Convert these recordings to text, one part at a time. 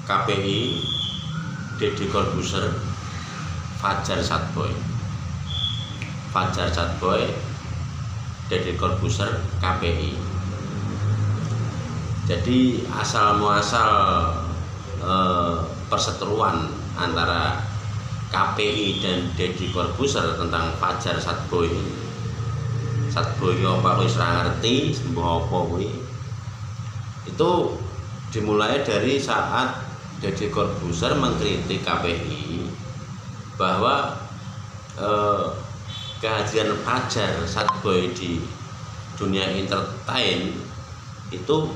KPI, Deddy Corbuzier, Fajar Satboy, Deddy Corbuzier, KPI. Jadi asal muasal perseteruan antara KPI dan Deddy Corbuzier tentang Fajar Satboy apa wis ora ngerti sembuh apa kuwi. Itu dimulai dari saat Deddy Corbuzier mengkritik KPI bahwa kehadiran Fajar Satboy di dunia entertain itu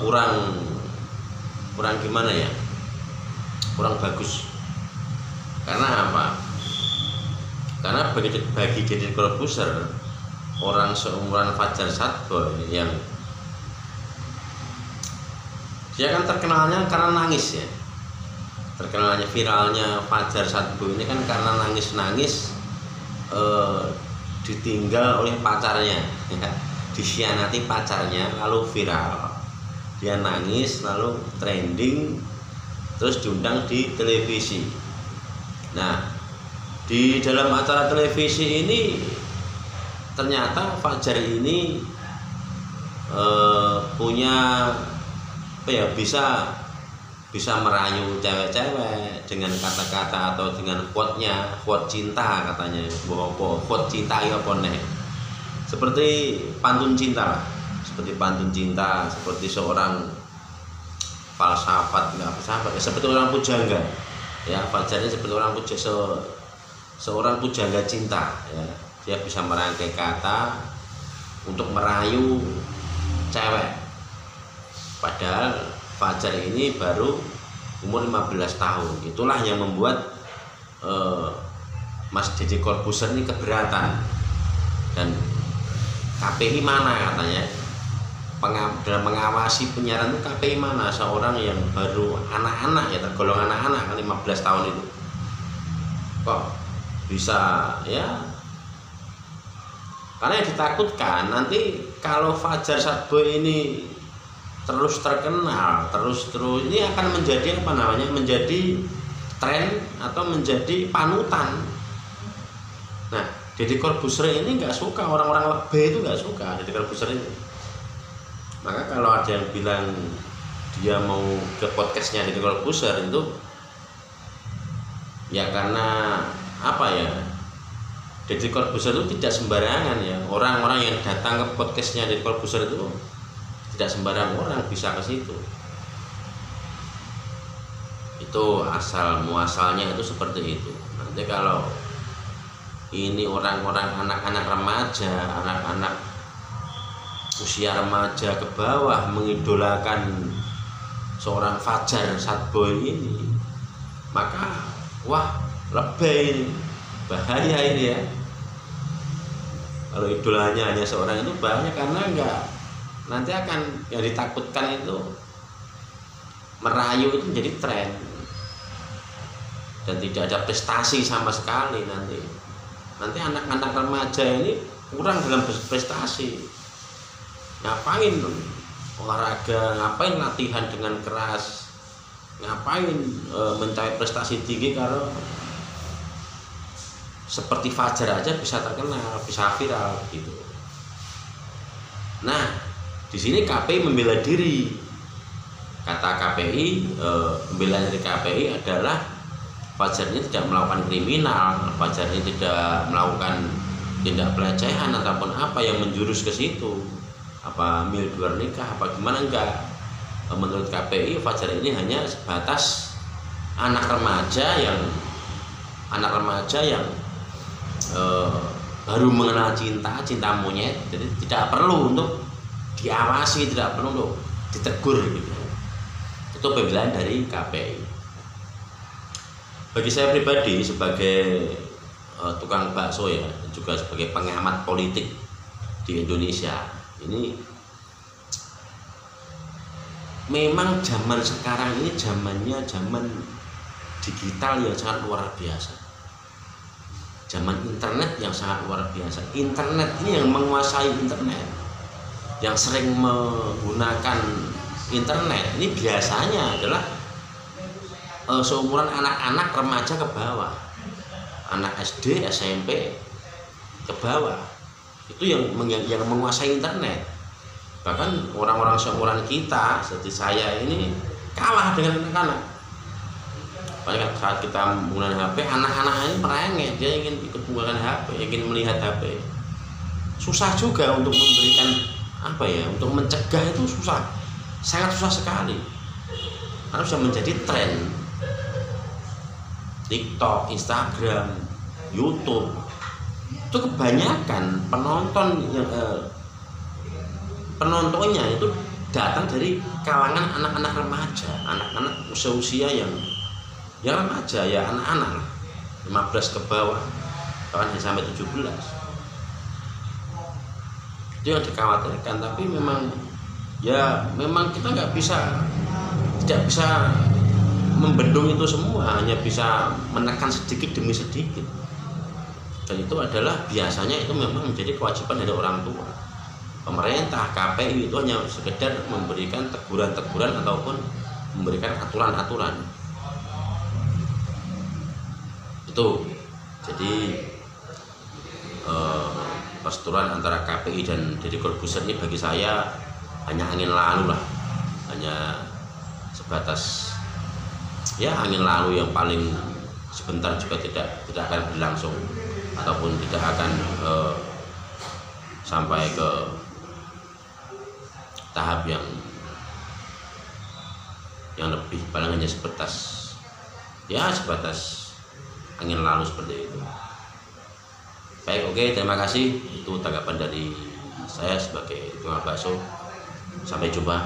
kurang gimana ya, kurang bagus. Karena apa? Karena bagi Deddy Corbuzier, orang seumuran Fajar Satboy yang dia kan terkenalnya karena nangis ya, terkenalnya viralnya Fajar Satboy ini kan karena nangis ditinggal oleh pacarnya ya, dikhianati pacarnya lalu viral, dia nangis lalu trending terus diundang di televisi. Nah, di dalam acara televisi ini ternyata Fajar ini punya apa ya, bisa merayu cewek-cewek dengan kata-kata atau dengan quote cinta katanya, quote cinta ya poneh, seperti pantun cinta, seperti seorang falsafat, seperti orang pujangga ya. Fajar ini seperti seorang pujangga cinta ya. Dia bisa merangkai kata untuk merayu cewek, padahal Fajar ini baru umur 15 tahun. Itulah yang membuat Mas Deddy Corbuzier ini keberatan. Dan KPI mana katanya, dalam mengawasi penyiaran itu KPI mana, seorang yang baru anak-anak ya, tergolong anak-anak kan 15 tahun itu kok bisa ya. Karena yang ditakutkan nanti kalau Fajar Satboy ini terus terkenal, terus ini akan menjadi apa namanya, menjadi tren atau menjadi panutan. Nah, Deddy Corbuzier ini nggak suka, orang-orang lebay itu nggak suka Deddy Corbuzier ini. Maka kalau ada yang bilang dia mau ke podcastnya Deddy Corbuzier itu ya karena apa ya, Deddy Corbuzier itu tidak sembarangan ya. Orang-orang yang datang ke podcastnya Deddy Corbuzier itu tidak sembarang orang bisa ke situ. Itu asal muasalnya itu seperti itu. Nanti kalau ini orang-orang anak-anak remaja, anak-anak usia remaja ke bawah mengidolakan seorang Fajar Satboy ini, maka wah lebay, bahaya ini ya. Kalau idolanya hanya seorang itu bahaya, karena nanti akan yang ditakutkan itu merayu itu menjadi tren dan tidak ada prestasi sama sekali. Nanti anak-anak remaja ini kurang dalam berprestasi. Ngapain olahraga, ngapain latihan dengan keras, ngapain mencapai prestasi tinggi kalau seperti Fajar aja bisa terkenal, bisa viral gitu. Nah, di sini KPI membela diri. Kata KPI, pembelaan dari KPI adalah Fajar ini tidak melakukan kriminal, Fajar ini tidak melakukan tindak pelecehan ataupun apa yang menjurus ke situ, apa mil luar nikah apa gimana, enggak. Menurut KPI Fajar ini hanya sebatas anak remaja yang baru mengenal cinta monyet, jadi tidak perlu untuk diawasi, tidak perlu untuk ditegur gitu. Itu pembelaan dari KPI. Bagi saya pribadi sebagai tukang bakso ya, juga sebagai pengamat politik di Indonesia, ini memang zaman sekarang ini zamannya zaman digital yang sangat luar biasa, zaman internet yang sangat luar biasa. Internet ini yang menguasai internet, yang sering menggunakan internet ini biasanya adalah seumuran anak-anak remaja ke bawah, anak SD, SMP ke bawah, itu yang menguasai internet. Bahkan orang-orang seumuran kita seperti saya ini kalah dengan anak-anak. Padahal saat kita menggunakan HP, anak-anak ini merengek, dia ingin ikut menggunakan HP, ingin melihat HP. Susah juga untuk memberikan untuk mencegah itu susah, sangat susah sekali, karena sudah menjadi tren. TikTok, Instagram, YouTube itu kebanyakan penontonnya itu datang dari kalangan anak-anak remaja, anak-anak usia yang remaja, ya anak-anak 15 ke bawah, bahkan sampai 17. Itu yang dikhawatirkan. Tapi memang kita tidak bisa membendung itu semua, hanya bisa menekan sedikit demi sedikit. Dan itu adalah biasanya itu memang menjadi kewajiban dari orang tua. Pemerintah, KPU itu hanya sekedar memberikan teguran-teguran ataupun memberikan aturan-aturan. Itu jadi perseteruan antara KPI dan Deddy Corbuzier ini bagi saya hanya angin lalu lah, hanya sebatas angin lalu yang paling sebentar juga tidak akan berlangsung ataupun tidak akan sampai ke tahap yang lebih, paling hanya sebatas angin lalu seperti itu. Baik, oke, terima kasih. Itu tanggapan dari saya sebagai tukang bakso. Sampai jumpa.